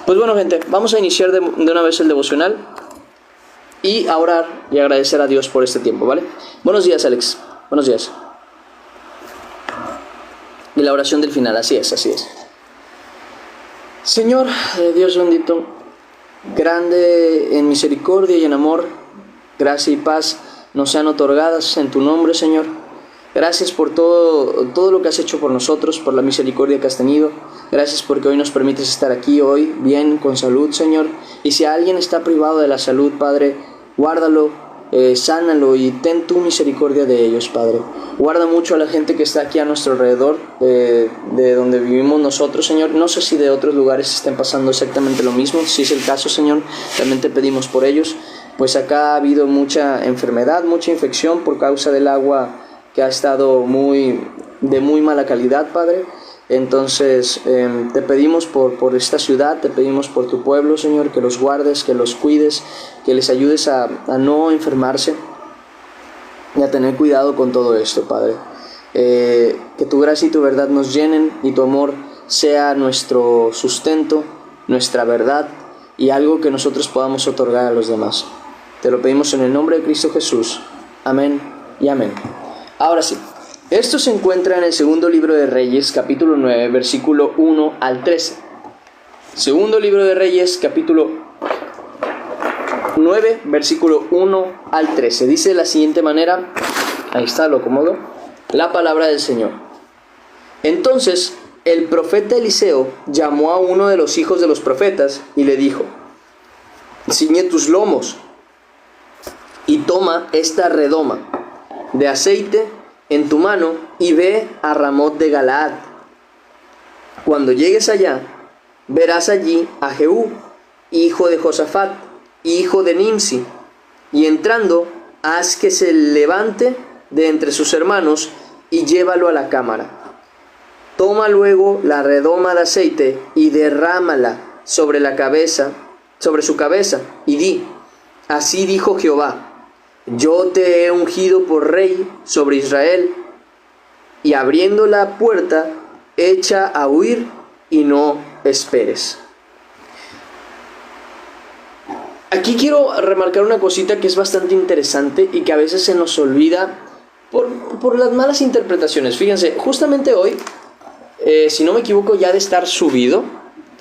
Pues bueno, gente, vamos a iniciar de una vez el devocional y a orar y agradecer a Dios por este tiempo, ¿vale? Buenos días, Alex. Buenos días. Y la oración del final, así es, así es. Señor, Dios bendito, grande en misericordia y en amor, gracia y paz nos sean otorgadas en tu nombre, Señor. Gracias por todo lo que has hecho por nosotros, por la misericordia que has tenido. Gracias porque hoy nos permites estar aquí hoy, bien, con salud, Señor. Y si alguien está privado de la salud, Padre, guárdalo, sánalo y ten tu misericordia de ellos, Padre. Guarda mucho a la gente que está aquí a nuestro alrededor, de donde vivimos nosotros, Señor. No sé si de otros lugares estén pasando exactamente lo mismo. Si es el caso, Señor, también te pedimos por ellos. Pues acá ha habido mucha enfermedad, mucha infección por causa del agua que ha estado de muy mala calidad, Padre. Entonces te pedimos por esta ciudad, te pedimos por tu pueblo, Señor, que los guardes, que los cuides, que les ayudes a no enfermarse y a tener cuidado con todo esto, Padre. Que tu gracia y tu verdad nos llenen y tu amor sea nuestro sustento, nuestra verdad y algo que nosotros podamos otorgar a los demás. Te lo pedimos en el nombre de Cristo Jesús. Amén y amén. Ahora sí, esto se encuentra en el segundo libro de Reyes, capítulo 9, versículo 1 al 13. Segundo libro de Reyes, capítulo 9, versículo 1 al 13. Dice de la siguiente manera, ahí está, lo acomodo, la palabra del Señor. Entonces el profeta Eliseo llamó a uno de los hijos de los profetas y le dijo: ciñe tus lomos y toma esta redoma de aceite en tu mano y ve a Ramot de Galaad. Cuando llegues allá, verás allí a Jehú, hijo de Josafat, hijo de Nimsi, y entrando, haz que se levante de entre sus hermanos y llévalo a la cámara. Toma luego la redoma de aceite y derrámala sobre su cabeza, y di: así dijo Jehová: yo te he ungido por rey sobre Israel. Y abriendo la puerta, echa a huir y no esperes. Aquí quiero remarcar una cosita que es bastante interesante y que a veces se nos olvida por las malas interpretaciones. Fíjense, justamente hoy, si no me equivoco, ya de estar subido,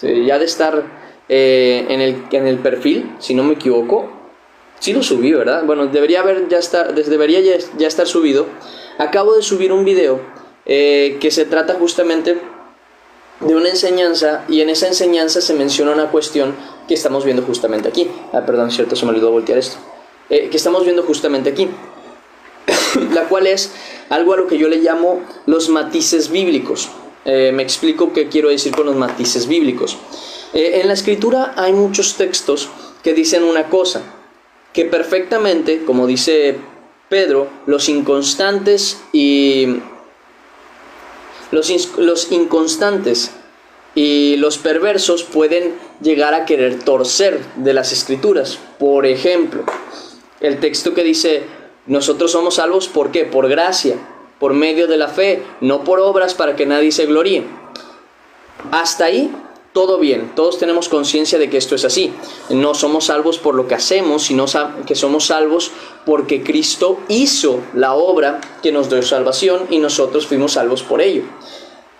ya de estar en el perfil, si no me equivoco. Sí lo subí, ¿verdad? Bueno, debería ya estar subido. Acabo de subir un video que se trata justamente de una enseñanza, y en esa enseñanza se menciona una cuestión que estamos viendo justamente aquí. Perdón, cierto, se me olvidó voltear esto. Que estamos viendo justamente aquí, la cual es algo a lo que yo le llamo los matices bíblicos. Me explico qué quiero decir con los matices bíblicos. En la Escritura hay muchos textos que dicen una cosa, que perfectamente, como dice Pedro, los inconstantes y los perversos pueden llegar a querer torcer de las Escrituras. Por ejemplo, el texto que dice: nosotros somos salvos, ¿por qué? Por gracia, por medio de la fe, no por obras para que nadie se gloríe. Hasta ahí todo bien, todos tenemos conciencia de que esto es así. No somos salvos por lo que hacemos, sino que somos salvos porque Cristo hizo la obra que nos dio salvación y nosotros fuimos salvos por ello.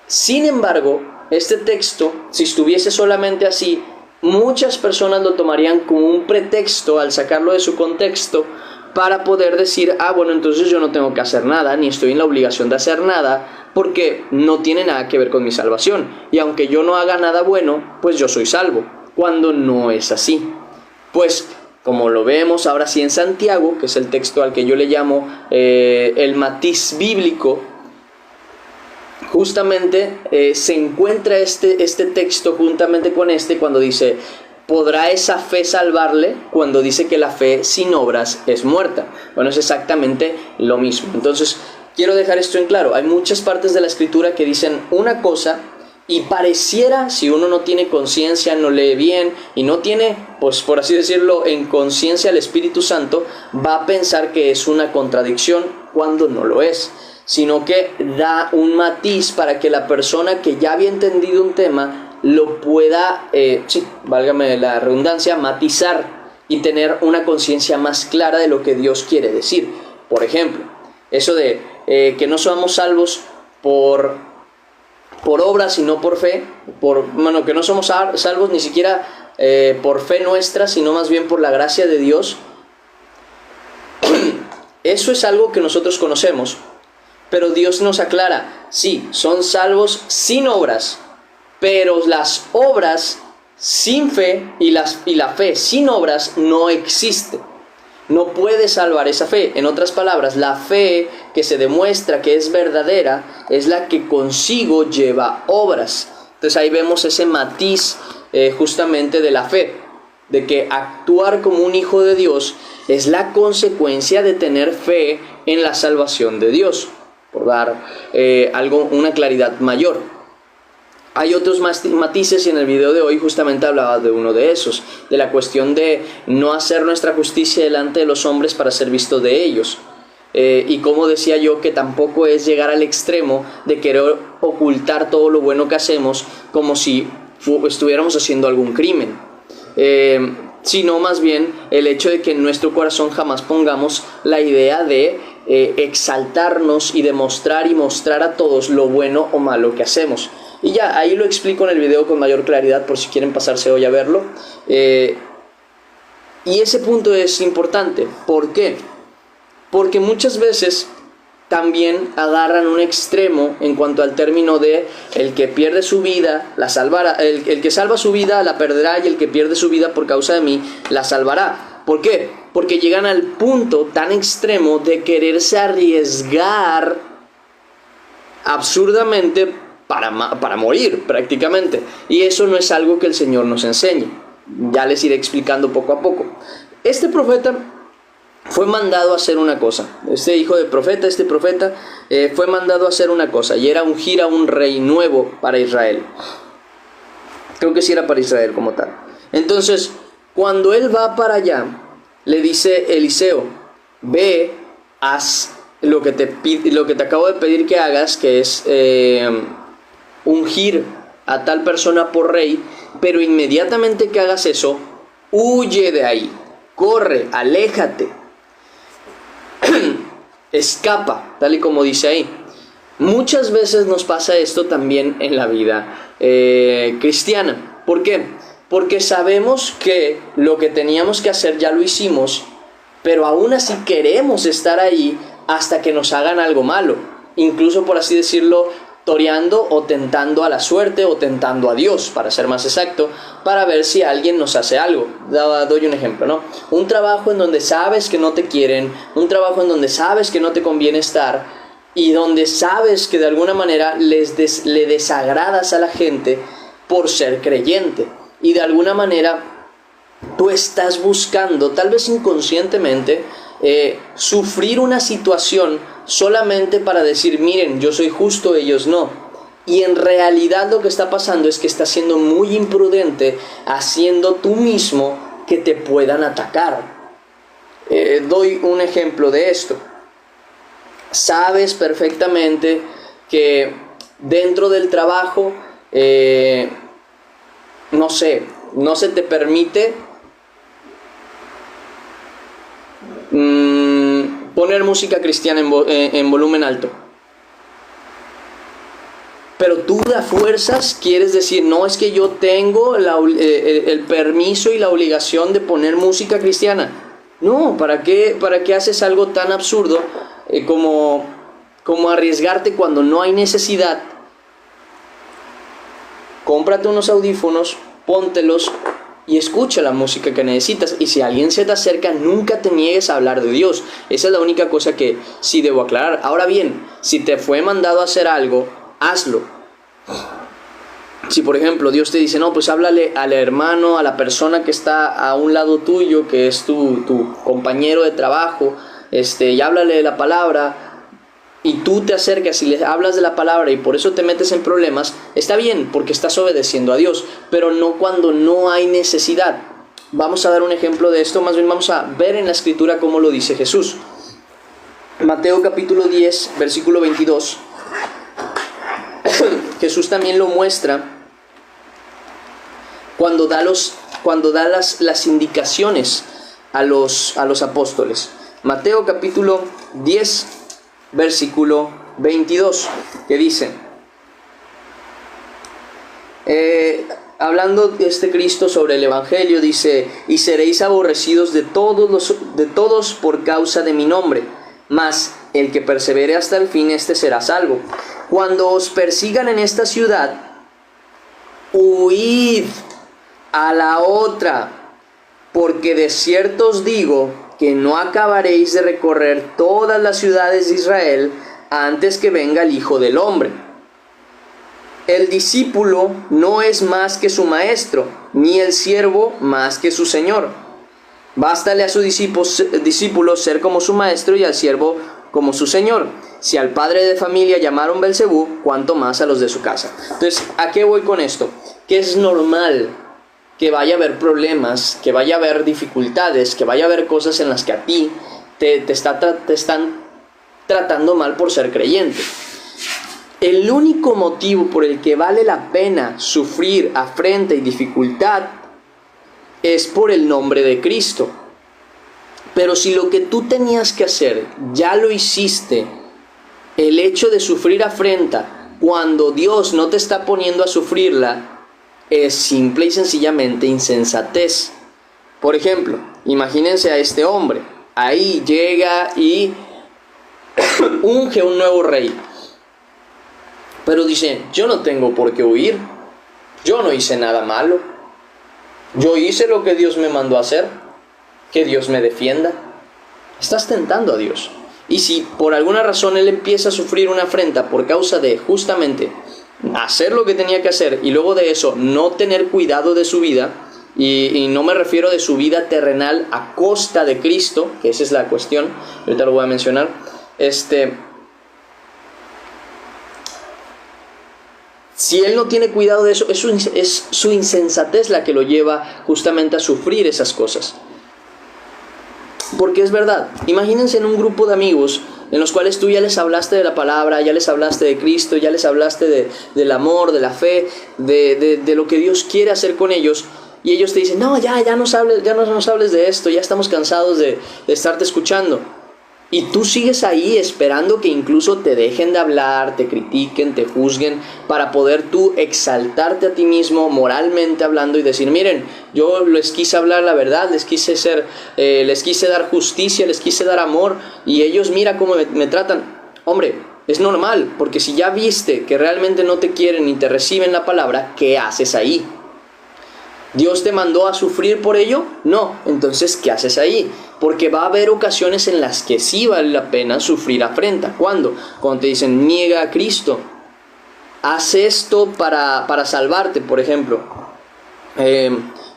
Sin embargo, este texto, si estuviese solamente así, muchas personas lo tomarían como un pretexto al sacarlo de su contexto para poder decir: bueno, entonces yo no tengo que hacer nada, ni estoy en la obligación de hacer nada, porque no tiene nada que ver con mi salvación. Y aunque yo no haga nada bueno, pues yo soy salvo, cuando no es así. Pues, como lo vemos ahora sí en Santiago, que es el texto al que yo le llamo el matiz bíblico, justamente se encuentra este texto juntamente con cuando dice: ¿podrá esa fe salvarle? Cuando dice que la fe sin obras es muerta. Bueno, es exactamente lo mismo. Entonces, quiero dejar esto en claro. Hay muchas partes de la Escritura que dicen una cosa y pareciera, si uno no tiene conciencia, no lee bien y no tiene, pues por así decirlo, en conciencia el Espíritu Santo, va a pensar que es una contradicción cuando no lo es, sino que da un matiz para que la persona que ya había entendido un tema lo pueda, sí, válgame la redundancia, matizar y tener una conciencia más clara de lo que Dios quiere decir. Por ejemplo, eso de que no somos salvos por obras sino por fe, que no somos salvos ni siquiera por fe nuestra, sino más bien por la gracia de Dios. Eso es algo que nosotros conocemos, pero Dios nos aclara, sí, son salvos sin obras, pero las obras sin fe y la fe sin obras no existe. No puede salvar esa fe. En otras palabras, la fe que se demuestra que es verdadera es la que consigo lleva obras. Entonces ahí vemos ese matiz justamente de la fe, de que actuar como un hijo de Dios es la consecuencia de tener fe en la salvación de Dios, por dar una claridad mayor. Hay otros matices y en el video de hoy justamente hablaba de uno de esos, de la cuestión de no hacer nuestra justicia delante de los hombres para ser visto de ellos. Y como decía yo, que tampoco es llegar al extremo de querer ocultar todo lo bueno que hacemos como si estuviéramos haciendo algún crimen. Sino más bien el hecho de que en nuestro corazón jamás pongamos la idea de exaltarnos y demostrar y mostrar a todos lo bueno o malo que hacemos. Y ya, ahí lo explico en el video con mayor claridad por si quieren pasarse hoy a verlo. Y ese punto es importante. ¿Por qué? Porque muchas veces también agarran un extremo en cuanto al término de el que pierde su vida, la salvará, el que salva su vida la perderá, y el que pierde su vida por causa de mí, la salvará. ¿Por qué? Porque llegan al punto tan extremo de quererse arriesgar absurdamente para morir prácticamente. Y eso no es algo que el Señor nos enseñe. Ya les iré explicando poco a poco. Este profeta fue mandado a hacer una cosa. Este hijo de profeta, fue mandado a hacer una cosa, y era ungir a un rey nuevo para Israel. Creo que sí era para Israel como tal. Entonces, cuando él va para allá, le dice Eliseo: ve, haz lo que te acabo de pedir que hagas, que es ungir a tal persona por rey, pero inmediatamente que hagas eso, huye de ahí, corre, aléjate, escapa, tal y como dice ahí. Muchas veces nos pasa esto también en la vida cristiana. ¿Por qué? Porque sabemos que lo que teníamos que hacer ya lo hicimos, pero aún así queremos estar ahí hasta que nos hagan algo malo, incluso, por así decirlo, toreando o tentando a la suerte o tentando a Dios, para ser más exacto, para ver si alguien nos hace algo. Doy un ejemplo, ¿no? Un trabajo en donde sabes que no te quieren, un trabajo en donde sabes que no te conviene estar, y donde sabes que de alguna manera le desagradas a la gente por ser creyente, y de alguna manera tú estás buscando, tal vez inconscientemente, sufrir una situación solamente para decir: miren, yo soy justo, ellos no. Y en realidad lo que está pasando es que estás siendo muy imprudente, haciendo tú mismo que te puedan atacar. Doy un ejemplo de esto. Sabes perfectamente que dentro del trabajo, no se te permite poner música cristiana en volumen alto, pero tú de fuerzas quieres decir: no, es que yo tengo el permiso y la obligación de poner música cristiana. No, ¿para qué haces algo tan absurdo como arriesgarte cuando no hay necesidad? Cómprate unos audífonos, póntelos y escucha la música que necesitas. Y si alguien se te acerca, nunca te niegues a hablar de Dios. Esa es la única cosa que sí debo aclarar. Ahora bien, si te fue mandado a hacer algo, hazlo. Si por ejemplo Dios te dice: no, pues háblale al hermano, a la persona que está a un lado tuyo, que es tu compañero de trabajo, y háblale de la palabra, y tú te acercas y le hablas de la palabra y por eso te metes en problemas, está bien, porque estás obedeciendo a Dios, pero no cuando no hay necesidad. Vamos a dar un ejemplo de esto, más bien vamos a ver en la escritura cómo lo dice Jesús. Mateo capítulo 10, versículo 22. Jesús también lo muestra cuando da las indicaciones a los apóstoles. Mateo capítulo 10, versículo 22, que dice, hablando de este Cristo sobre el Evangelio, dice: y seréis aborrecidos de todos por causa de mi nombre, mas el que persevere hasta el fin, este será salvo. Cuando os persigan en esta ciudad, huid a la otra, porque de cierto os digo que no acabaréis de recorrer todas las ciudades de Israel antes que venga el Hijo del Hombre. El discípulo no es más que su maestro, ni el siervo más que su señor. Bástale a su discípulo ser como su maestro y al siervo como su señor. Si al padre de familia llamaron Belcebú, cuánto más a los de su casa. Entonces, ¿a qué voy con esto? Que es normal que vaya a haber problemas, que vaya a haber dificultades, que vaya a haber cosas en las que a ti te están tratando mal por ser creyente. El único motivo por el que vale la pena sufrir afrenta y dificultad es por el nombre de Cristo. Pero si lo que tú tenías que hacer ya lo hiciste, el hecho de sufrir afrenta cuando Dios no te está poniendo a sufrirla, es simple y sencillamente insensatez. Por ejemplo, imagínense a este hombre. Ahí llega y unge un nuevo rey. Pero dice: yo no tengo por qué huir. Yo no hice nada malo. Yo hice lo que Dios me mandó a hacer. Que Dios me defienda. Estás tentando a Dios. Y si por alguna razón él empieza a sufrir una afrenta por causa de justamente hacer lo que tenía que hacer y luego de eso no tener cuidado de su vida, y no me refiero de su vida terrenal a costa de Cristo, que esa es la cuestión, ahorita lo voy a mencionar, si él no tiene cuidado de eso, es su insensatez la que lo lleva justamente a sufrir esas cosas. Porque es verdad, imagínense en un grupo de amigos en los cuales tú ya les hablaste de la palabra, ya les hablaste de Cristo, ya les hablaste del amor, de la fe, de lo que Dios quiere hacer con ellos, y ellos te dicen: no, ya no nos hables de esto, ya estamos cansados de estarte escuchando. Y tú sigues ahí esperando que incluso te dejen de hablar, te critiquen, te juzguen, para poder tú exaltarte a ti mismo moralmente hablando y decir: miren, yo les quise hablar la verdad, les quise dar justicia, les quise dar amor, y ellos mira cómo me tratan. Hombre, es normal, porque si ya viste que realmente no te quieren ni te reciben la palabra, ¿qué haces ahí? ¿Dios te mandó a sufrir por ello? No. Entonces, ¿qué haces ahí? Porque va a haber ocasiones en las que sí vale la pena sufrir afrenta. ¿Cuándo? Cuando te dicen: niega a Cristo. Haz esto para salvarte, por ejemplo.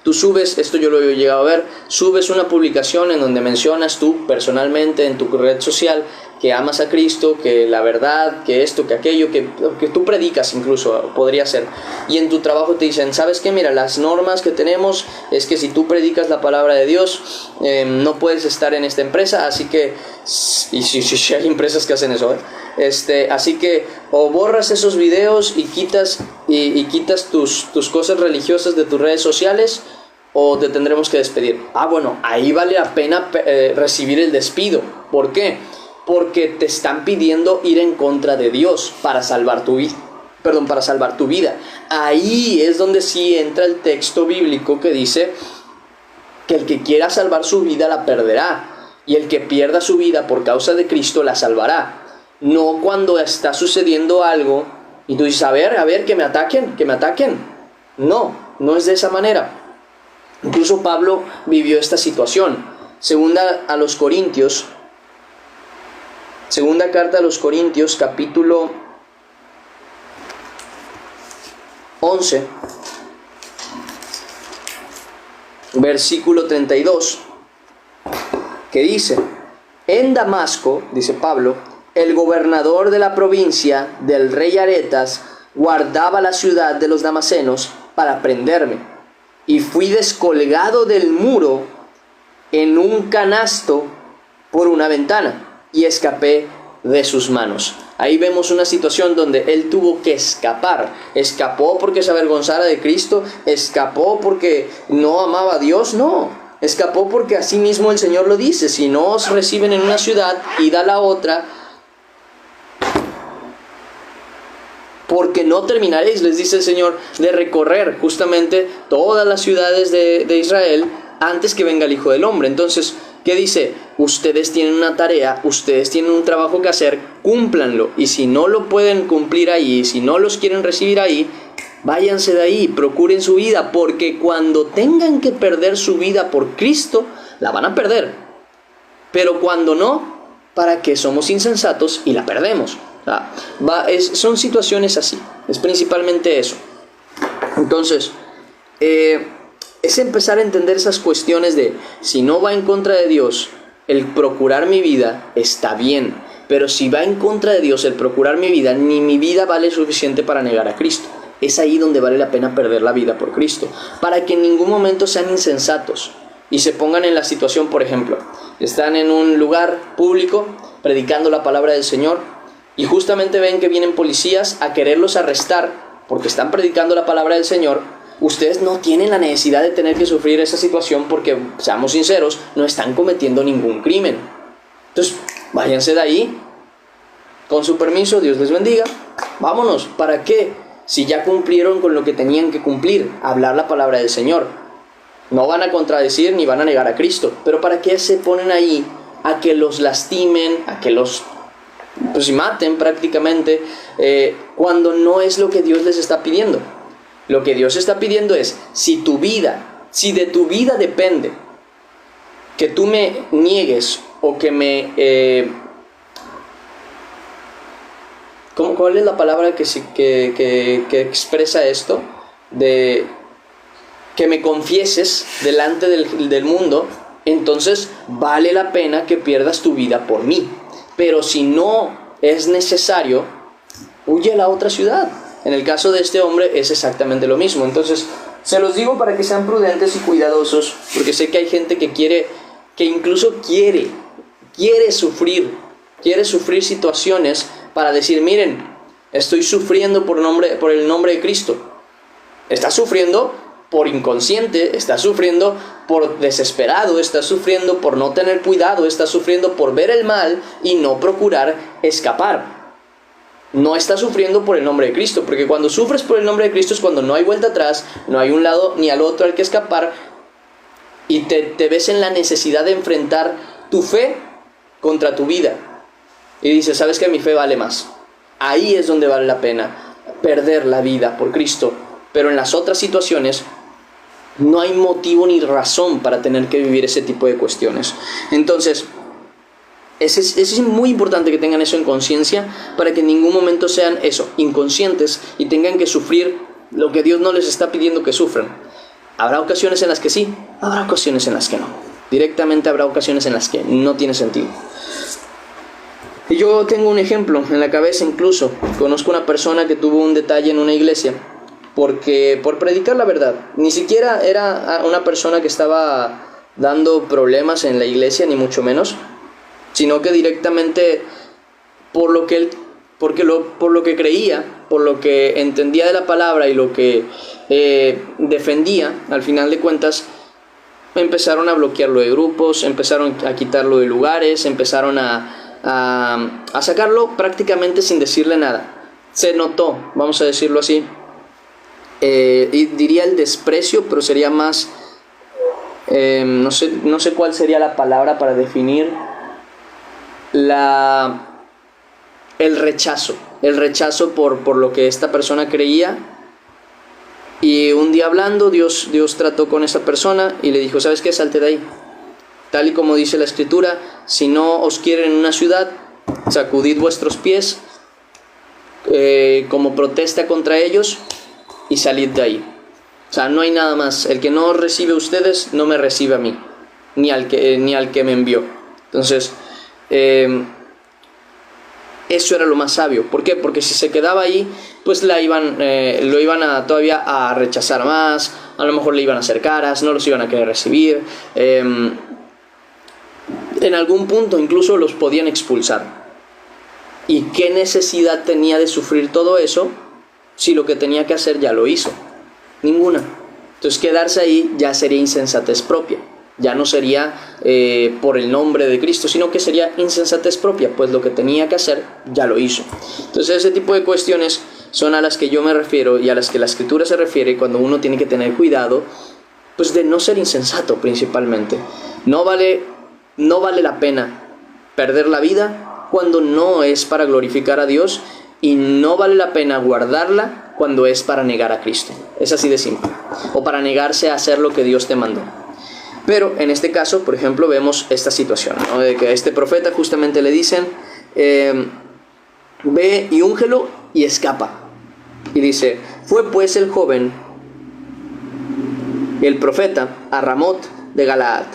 Tú subes, esto yo lo he llegado a ver, subes una publicación en donde mencionas tú personalmente en tu red social que amas a Cristo, que la verdad, que esto, que aquello, que tú predicas incluso, podría ser. Y en tu trabajo te dicen: ¿sabes qué? Mira, las normas que tenemos es que si tú predicas la palabra de Dios, no puedes estar en esta empresa, así que, y si hay empresas que hacen eso, así que o borras esos videos y quitas tus cosas religiosas de tus redes sociales, o te tendremos que despedir. Bueno, ahí vale la pena recibir el despido. ¿Por qué? Porque te están pidiendo ir en contra de Dios para salvar tu vida. Ahí es donde sí entra el texto bíblico que dice que el que quiera salvar su vida la perderá, y el que pierda su vida por causa de Cristo la salvará. No cuando está sucediendo algo y tú dices: a ver, que me ataquen. No es de esa manera. Incluso Pablo vivió esta situación. Segunda carta a los Corintios, capítulo 11, versículo 32, que dice: en Damasco, dice Pablo, el gobernador de la provincia del rey Aretas guardaba la ciudad de los damasenos para prenderme, y fui descolgado del muro en un canasto por una ventana, y escapé de sus manos. Ahí vemos una situación donde él tuvo que escapar. ¿Escapó porque se avergonzara de Cristo? ¿Escapó porque no amaba a Dios? No. Escapó porque así mismo el Señor lo dice: si no os reciben en una ciudad, id a la otra, porque no terminaréis, les dice el Señor, de recorrer justamente todas las ciudades de Israel antes que venga el Hijo del Hombre. Entonces, ¿qué dice? Ustedes tienen una tarea, ustedes tienen un trabajo que hacer, cúmplanlo. Y si no lo pueden cumplir ahí, si no los quieren recibir ahí, váyanse de ahí, procuren su vida, porque cuando tengan que perder su vida por Cristo, la van a perder. Pero cuando no, ¿para qué somos insensatos y la perdemos? Son situaciones así, es principalmente eso. Entonces, es empezar a entender esas cuestiones de, si no va en contra de Dios, el procurar mi vida está bien, pero si va en contra de Dios el procurar mi vida, ni mi vida vale suficiente para negar a Cristo. Es ahí donde vale la pena perder la vida por Cristo, para que en ningún momento sean insensatos y se pongan en la situación, por ejemplo, están en un lugar público predicando la palabra del Señor y justamente ven que vienen policías a quererlos arrestar porque están predicando la palabra del Señor. Ustedes no tienen la necesidad de tener que sufrir esa situación porque, seamos sinceros, no están cometiendo ningún crimen. Entonces, váyanse de ahí, con su permiso, Dios les bendiga, vámonos. ¿Para qué? Si ya cumplieron con lo que tenían que cumplir, hablar la palabra del Señor. No van a contradecir ni van a negar a Cristo, pero ¿para qué se ponen ahí a que los lastimen, a que los maten prácticamente, cuando no es lo que Dios les está pidiendo? Lo que Dios está pidiendo es, si de tu vida depende que tú me niegues o que me... ¿cuál es la palabra que expresa esto? De que me confieses delante del mundo, entonces vale la pena que pierdas tu vida por mí. Pero si no es necesario, huye a la otra ciudad. En el caso de este hombre es exactamente lo mismo. Entonces, se los digo para que sean prudentes y cuidadosos, porque sé que hay gente que incluso quiere sufrir situaciones para decir, miren, estoy sufriendo por el nombre de Cristo. Está sufriendo por inconsciente, está sufriendo por desesperado, está sufriendo por no tener cuidado, está sufriendo por ver el mal y no procurar escapar. No está sufriendo por el nombre de Cristo, porque cuando sufres por el nombre de Cristo es cuando no hay vuelta atrás, no hay un lado ni al otro al que escapar, y te ves en la necesidad de enfrentar tu fe contra tu vida. Y dices, ¿sabes qué? Mi fe vale más. Ahí es donde vale la pena perder la vida por Cristo. Pero en las otras situaciones no hay motivo ni razón para tener que vivir ese tipo de cuestiones. Entonces, es muy importante que tengan eso en conciencia para que en ningún momento sean inconscientes y tengan que sufrir lo que Dios no les está pidiendo que sufran. Habrá ocasiones en las que sí, habrá ocasiones en las que no. Directamente habrá ocasiones en las que no tiene sentido. Y yo tengo un ejemplo en la cabeza incluso. Conozco una persona que tuvo un detalle en una iglesia por predicar la verdad. Ni siquiera era una persona que estaba dando problemas en la iglesia, ni mucho menos, sino que directamente por lo que creía, por lo que entendía de la palabra y lo que defendía, al final de cuentas empezaron a bloquearlo de grupos, empezaron a quitarlo de lugares, empezaron a sacarlo prácticamente sin decirle nada. Se notó, vamos a decirlo así, y diría el desprecio, pero sería más, no sé cuál sería la palabra para definir el rechazo por lo que esta persona creía. Y un día hablando, Dios trató con esa persona y le dijo, ¿sabes qué? Salte de ahí. Tal y como dice la Escritura, si no os quieren en una ciudad, sacudid vuestros pies como protesta contra ellos y salid de ahí. O sea, no hay nada más. El que no os recibe a ustedes, no me recibe a mí, ni al que me envió. Entonces, eso era lo más sabio. ¿Por qué? Porque si se quedaba ahí, pues lo iban todavía a rechazar más, a lo mejor le iban a hacer caras, no los iban a querer recibir, en algún punto incluso los podían expulsar. ¿Y qué necesidad tenía de sufrir todo eso si lo que tenía que hacer ya lo hizo? Ninguna. Entonces quedarse ahí ya sería insensatez propia. Ya no sería por el nombre de Cristo, sino que sería insensatez propia, pues lo que tenía que hacer ya lo hizo. Entonces ese tipo de cuestiones son a las que yo me refiero y a las que la Escritura se refiere cuando uno tiene que tener cuidado, pues de no ser insensato principalmente. No vale la pena perder la vida cuando no es para glorificar a Dios, y no vale la pena guardarla cuando es para negar a Cristo. Es así de simple. O para negarse a hacer lo que Dios te mandó. Pero en este caso, por ejemplo, vemos esta situación, ¿no? De que a este profeta justamente le dicen, ve y úngelo y escapa. Y dice, fue pues el joven, el profeta, a Ramot de Galaad.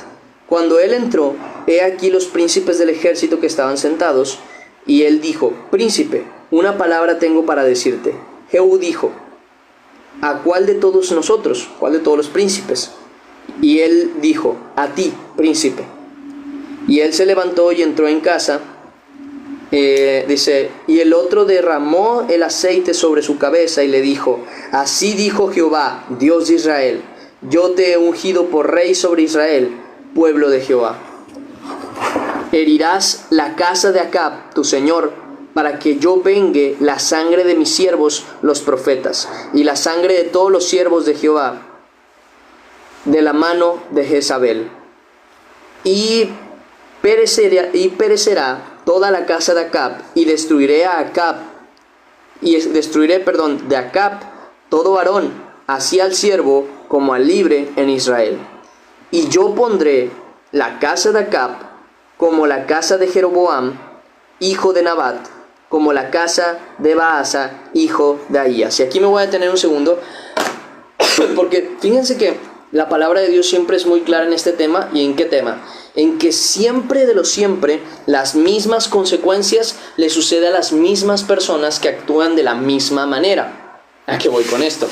Cuando él entró, he aquí los príncipes del ejército que estaban sentados, y él dijo, príncipe, una palabra tengo para decirte. Jehú dijo, ¿a cuál de todos nosotros? ¿Cuál de todos los príncipes? Y él dijo, a ti, príncipe. Y él se levantó y entró en casa. Dice, y el otro derramó el aceite sobre su cabeza y le dijo, así dijo Jehová, Dios de Israel, yo te he ungido por rey sobre Israel, pueblo de Jehová. Herirás la casa de Acab, tu señor, para que yo vengue la sangre de mis siervos los profetas, y la sangre de todos los siervos de Jehová, de la mano de Jezabel. Y perecerá toda la casa de Acab, y destruiré de Acab todo varón, así al siervo como al libre en Israel. Y yo pondré la casa de Acab como la casa de Jeroboam, hijo de Nabat, como la casa de Baasa, hijo de Ahías. Y aquí me voy a detener un segundo, porque fíjense que la palabra de Dios siempre es muy clara en este tema. ¿Y en qué tema? En que siempre de lo siempre las mismas consecuencias le suceden a las mismas personas que actúan de la misma manera. ¿A qué voy con esto?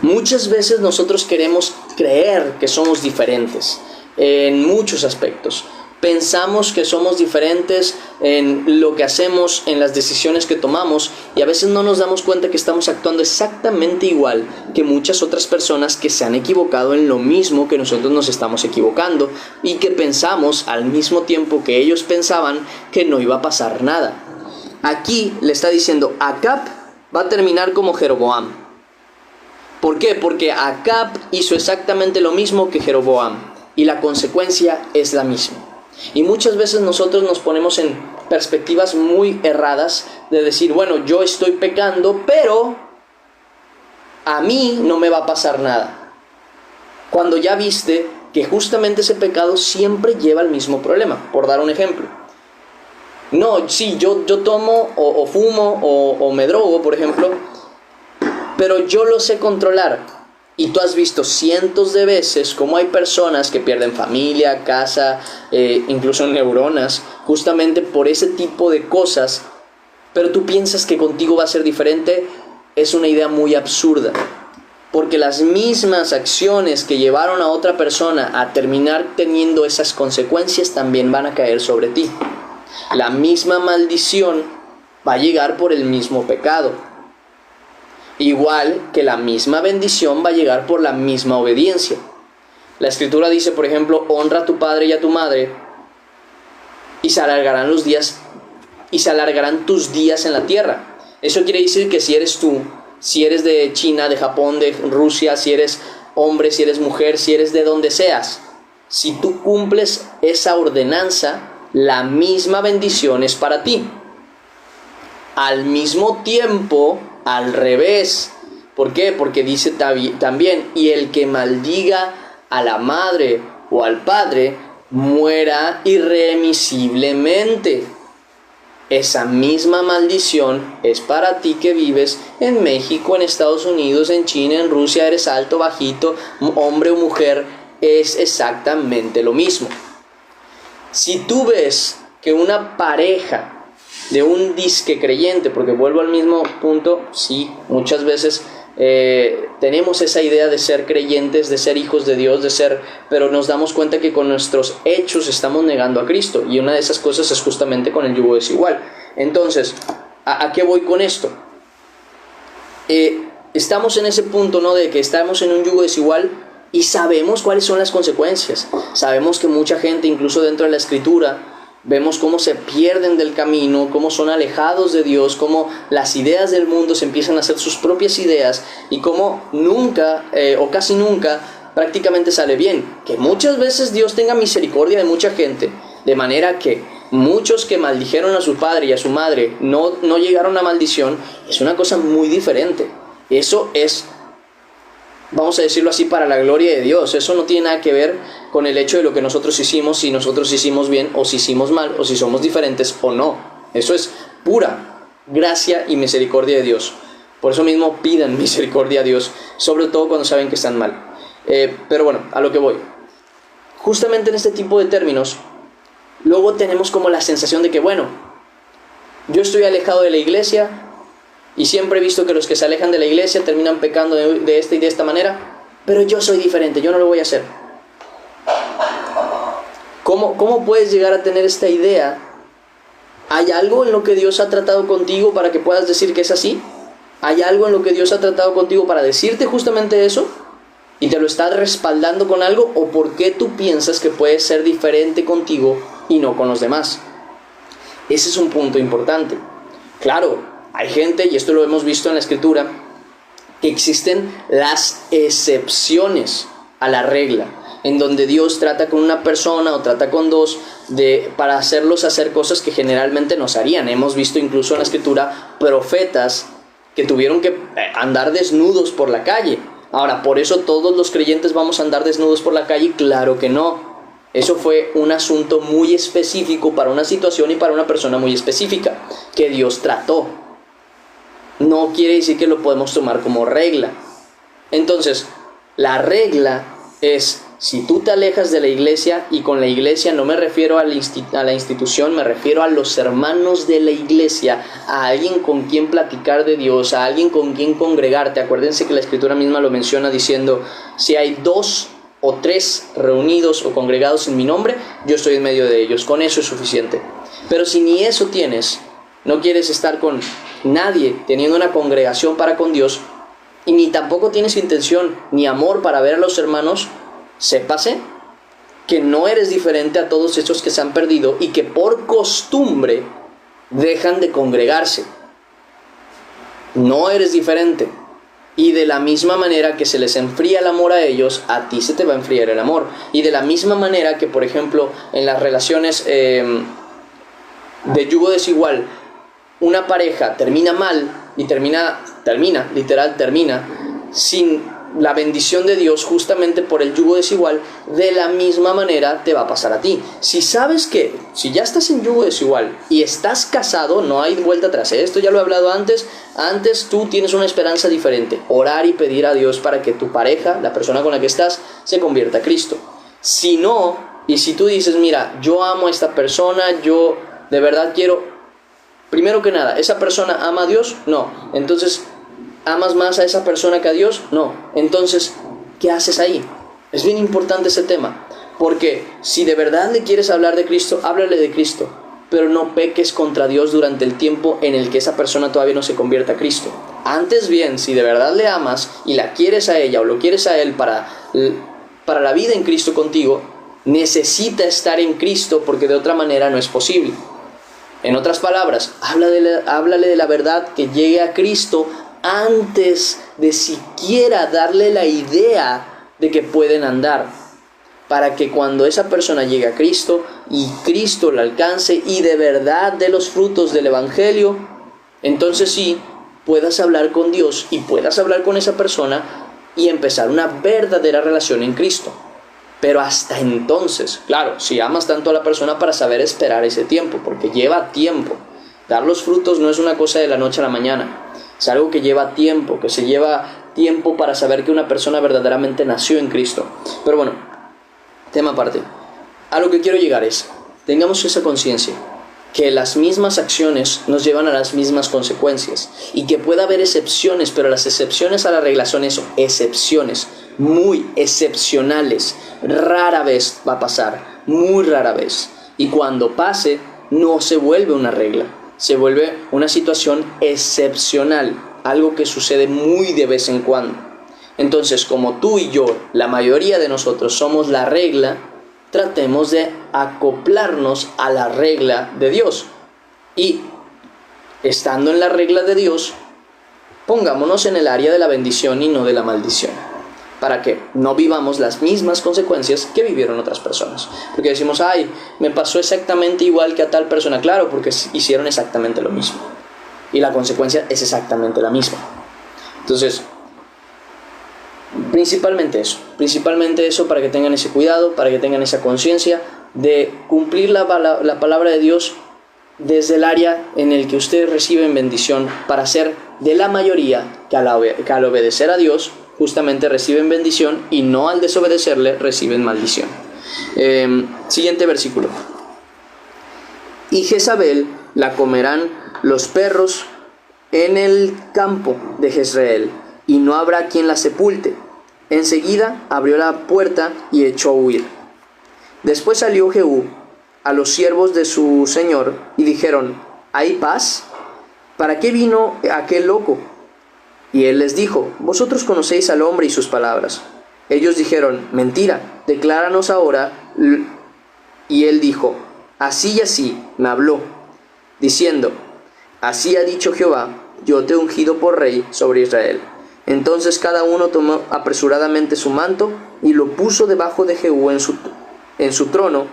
Muchas veces nosotros queremos creer que somos diferentes en muchos aspectos. Pensamos que somos diferentes en lo que hacemos, en las decisiones que tomamos, y a veces no nos damos cuenta que estamos actuando exactamente igual que muchas otras personas que se han equivocado en lo mismo que nosotros nos estamos equivocando, y que pensamos al mismo tiempo que ellos pensaban que no iba a pasar nada. Aquí le está diciendo, Acab va a terminar como Jeroboam. ¿Por qué? Porque Acab hizo exactamente lo mismo que Jeroboam, y la consecuencia es la misma. Y muchas veces nosotros nos ponemos en perspectivas muy erradas de decir, bueno, yo estoy pecando, pero a mí no me va a pasar nada. Cuando ya viste que justamente ese pecado siempre lleva al mismo problema. Por dar un ejemplo. No, sí, yo tomo o fumo o me drogo, por ejemplo, pero yo lo sé controlar. Y tú has visto cientos de veces cómo hay personas que pierden familia, casa, incluso neuronas, justamente por ese tipo de cosas, pero tú piensas que contigo va a ser diferente. Es una idea muy absurda, porque las mismas acciones que llevaron a otra persona a terminar teniendo esas consecuencias también van a caer sobre ti. La misma maldición va a llegar por el mismo pecado. Igual que la misma bendición va a llegar por la misma obediencia. La Escritura dice, por ejemplo, honra a tu padre y a tu madre, y se alargarán los días, y se alargarán tus días en la tierra. Eso quiere decir que si eres tú, si eres de China, de Japón, de Rusia, si eres hombre, si eres mujer, si eres de donde seas, si tú cumples esa ordenanza, la misma bendición es para ti. Al mismo tiempo, al revés. ¿Por qué? Porque dice también, y el que maldiga a la madre o al padre, muera irremisiblemente. Esa misma maldición es para ti que vives en México, en Estados Unidos, en China, en Rusia, eres alto, bajito, hombre o mujer, es exactamente lo mismo. Si tú ves que una pareja de un disque creyente, porque vuelvo al mismo punto, sí, muchas veces tenemos esa idea de ser creyentes, de ser hijos de Dios, pero nos damos cuenta que con nuestros hechos estamos negando a Cristo, y una de esas cosas es justamente con el yugo desigual. Entonces, ¿a qué voy con esto? Estamos en ese punto, ¿no?, de que estamos en un yugo desigual y sabemos cuáles son las consecuencias. Sabemos que mucha gente, incluso dentro de la Escritura, vemos cómo se pierden del camino, cómo son alejados de Dios, cómo las ideas del mundo se empiezan a hacer sus propias ideas, y cómo nunca, o casi nunca, prácticamente sale bien. Que muchas veces Dios tenga misericordia de mucha gente, de manera que muchos que maldijeron a su padre y a su madre no llegaron a maldición, es una cosa muy diferente. Eso es, vamos a decirlo así, para la gloria de Dios. Eso no tiene nada que ver con el hecho de lo que nosotros hicimos, si nosotros hicimos bien o si hicimos mal, o si somos diferentes o no. Eso es pura gracia y misericordia de Dios. Por eso mismo pidan misericordia a Dios, sobre todo cuando saben que están mal. Pero bueno, a lo que voy. Justamente en este tipo de términos, luego tenemos como la sensación de que, bueno, yo estoy alejado de la iglesia, y siempre he visto que los que se alejan de la iglesia terminan pecando de esta y de esta manera, pero yo soy diferente, yo no lo voy a hacer. ¿Cómo puedes llegar a tener esta idea? ¿Hay algo en lo que Dios ha tratado contigo para que puedas decir que es así? ¿Hay algo en lo que Dios ha tratado contigo para decirte justamente eso? ¿Y te lo está respaldando con algo? ¿O por qué tú piensas que puedes ser diferente contigo y no con los demás? Ese es un punto importante. Claro, hay gente, y esto lo hemos visto en la Escritura, que existen las excepciones a la regla, en donde Dios trata con una persona o trata con dos para hacerlos hacer cosas que generalmente no se harían. Hemos visto incluso en la Escritura profetas que tuvieron que andar desnudos por la calle. Ahora, ¿por eso todos los creyentes vamos a andar desnudos por la calle? Claro que no. Eso fue un asunto muy específico para una situación y para una persona muy específica que Dios trató. No quiere decir que lo podemos tomar como regla. Entonces, la regla es, si tú te alejas de la iglesia, y con la iglesia no me refiero a la institución, me refiero a los hermanos de la iglesia, a alguien con quien platicar de Dios, a alguien con quien congregarte. Acuérdense que la Escritura misma lo menciona diciendo, si hay 2 o 3 reunidos o congregados en mi nombre, yo estoy en medio de ellos. Con eso es suficiente. Pero si ni eso tienes, no quieres estar con nadie teniendo una congregación para con Dios, y ni tampoco tienes intención ni amor para ver a los hermanos, sépase que no eres diferente a todos estos que se han perdido y que por costumbre dejan de congregarse. No eres diferente. Y de la misma manera que se les enfría el amor a ellos, a ti se te va a enfriar el amor. Y de la misma manera que, por ejemplo, en las relaciones de yugo desigual, una pareja termina mal y termina sin la bendición de Dios justamente por el yugo desigual, de la misma manera te va a pasar a ti. Si sabes que, si ya estás en yugo desigual y estás casado, no hay vuelta atrás. Esto ya lo he hablado antes tú tienes una esperanza diferente. Orar y pedir a Dios para que tu pareja, la persona con la que estás, se convierta a Cristo. Si no, y si tú dices, mira, yo amo a esta persona, yo de verdad quiero, primero que nada, ¿esa persona ama a Dios? No. Entonces, ¿amas más a esa persona que a Dios? No. Entonces, ¿qué haces ahí? Es bien importante ese tema, porque si de verdad le quieres hablar de Cristo, háblale de Cristo, pero no peques contra Dios durante el tiempo en el que esa persona todavía no se convierta a Cristo. Antes bien, si de verdad le amas y la quieres a ella o lo quieres a él para la vida en Cristo contigo, necesita estar en Cristo, porque de otra manera no es posible. En otras palabras, háblale de la verdad, que llegue a Cristo antes de siquiera darle la idea de que pueden andar, para que cuando esa persona llegue a Cristo y Cristo la alcance y de verdad dé los frutos del Evangelio, entonces sí puedas hablar con Dios y puedas hablar con esa persona y empezar una verdadera relación en Cristo. Pero hasta entonces, claro, si amas tanto a la persona, para saber esperar ese tiempo, porque lleva tiempo. Dar los frutos no es una cosa de la noche a la mañana. Es algo que lleva tiempo, que se lleva tiempo para saber que una persona verdaderamente nació en Cristo. Pero bueno, tema aparte. A lo que quiero llegar es, tengamos esa conciencia. que las mismas acciones nos llevan a las mismas consecuencias y que puede haber excepciones, pero las excepciones a la regla son eso, excepciones, muy excepcionales. Rara vez va a pasar, muy rara vez. Y cuando pase, no se vuelve una regla, se vuelve una situación excepcional, algo que sucede muy de vez en cuando. Entonces, como tú y yo, la mayoría de nosotros somos la regla, tratemos de acoplarnos a la regla de Dios. Y estando en la regla de Dios, pongámonos en el área de la bendición y no de la maldición, para que no vivamos las mismas consecuencias que vivieron otras personas. Porque decimos, ay, me pasó exactamente igual que a tal persona. Claro, porque hicieron exactamente lo mismo. Y la consecuencia es exactamente la misma. Entonces, principalmente eso para que tengan ese cuidado, para que tengan esa conciencia de cumplir la palabra de Dios desde el área en el que ustedes reciben bendición, para ser de la mayoría que al obedecer a Dios justamente reciben bendición y no al desobedecerle reciben maldición. Siguiente versículo. Y Jezabel la comerán los perros en el campo de Jezreel, y no habrá quien la sepulte. Enseguida abrió la puerta y echó a huir. Después salió Jehú a los siervos de su señor y dijeron, ¿hay paz? ¿Para qué vino aquel loco? Y él les dijo, vosotros conocéis al hombre y sus palabras. Ellos dijeron, mentira, decláranos ahora. Y él dijo, así y así me habló, diciendo, así ha dicho Jehová, yo te he ungido por rey sobre Israel. Entonces cada uno tomó apresuradamente su manto y lo puso debajo de Jehú en su trono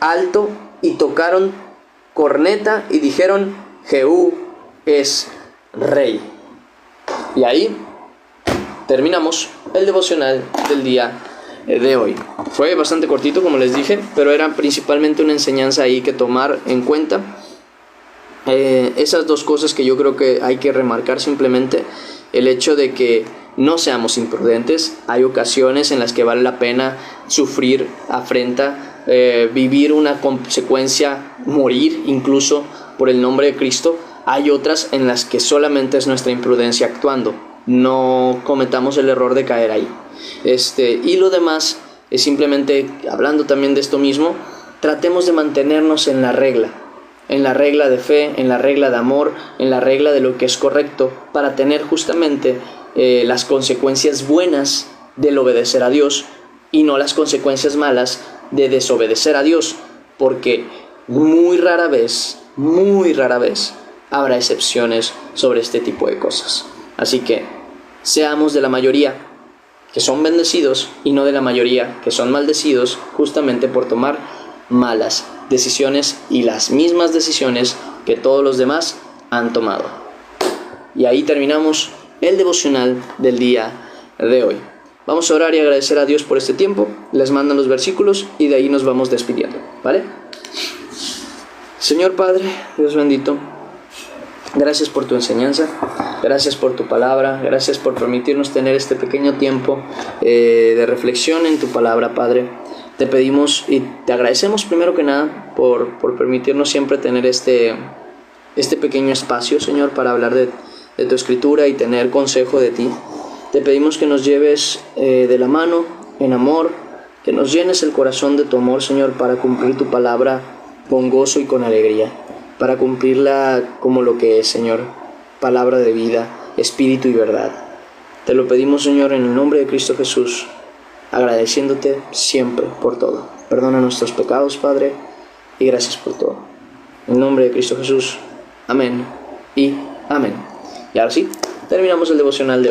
alto, y tocaron corneta y dijeron, Jehú es rey. Y ahí terminamos el devocional del día de hoy. Fue bastante cortito, como les dije, pero era principalmente una enseñanza ahí que tomar en cuenta. Esas dos cosas que yo creo que hay que remarcar: simplemente el hecho de que no seamos imprudentes. Hay ocasiones en las que vale la pena sufrir afrenta, vivir una consecuencia, morir incluso por el nombre de Cristo. Hay otras en las que solamente es nuestra imprudencia actuando. No cometamos el error de caer ahí. Y lo demás es simplemente, hablando también de esto mismo, tratemos de mantenernos en la regla de fe, en la regla de amor, en la regla de lo que es correcto, para tener justamente las consecuencias buenas del obedecer a Dios y no las consecuencias malas de desobedecer a Dios, porque muy rara vez habrá excepciones sobre este tipo de cosas. Así que seamos de la mayoría que son bendecidos y no de la mayoría que son maldecidos, justamente por tomar malas decisiones y las mismas decisiones que todos los demás han tomado. Y ahí terminamos el devocional del día de hoy. Vamos a orar y agradecer a Dios por este tiempo. Les mandan los versículos y de ahí nos vamos despidiendo, ¿vale? Señor Padre, Dios bendito, gracias por tu enseñanza, gracias por tu palabra, gracias por permitirnos tener este pequeño tiempo de reflexión en tu palabra, Padre. Te pedimos y te agradecemos primero que nada por permitirnos siempre tener este pequeño espacio, Señor, para hablar de tu escritura y tener consejo de ti. Te pedimos que nos lleves de la mano en amor, que nos llenes el corazón de tu amor, Señor, para cumplir tu palabra con gozo y con alegría, para cumplirla como lo que es, Señor, palabra de vida, espíritu y verdad. Te lo pedimos, Señor, en el nombre de Cristo Jesús, agradeciéndote siempre por todo. Perdona nuestros pecados, Padre, y gracias por todo. En el nombre de Cristo Jesús, amén y amén. Y ahora sí, terminamos el devocional de hoy.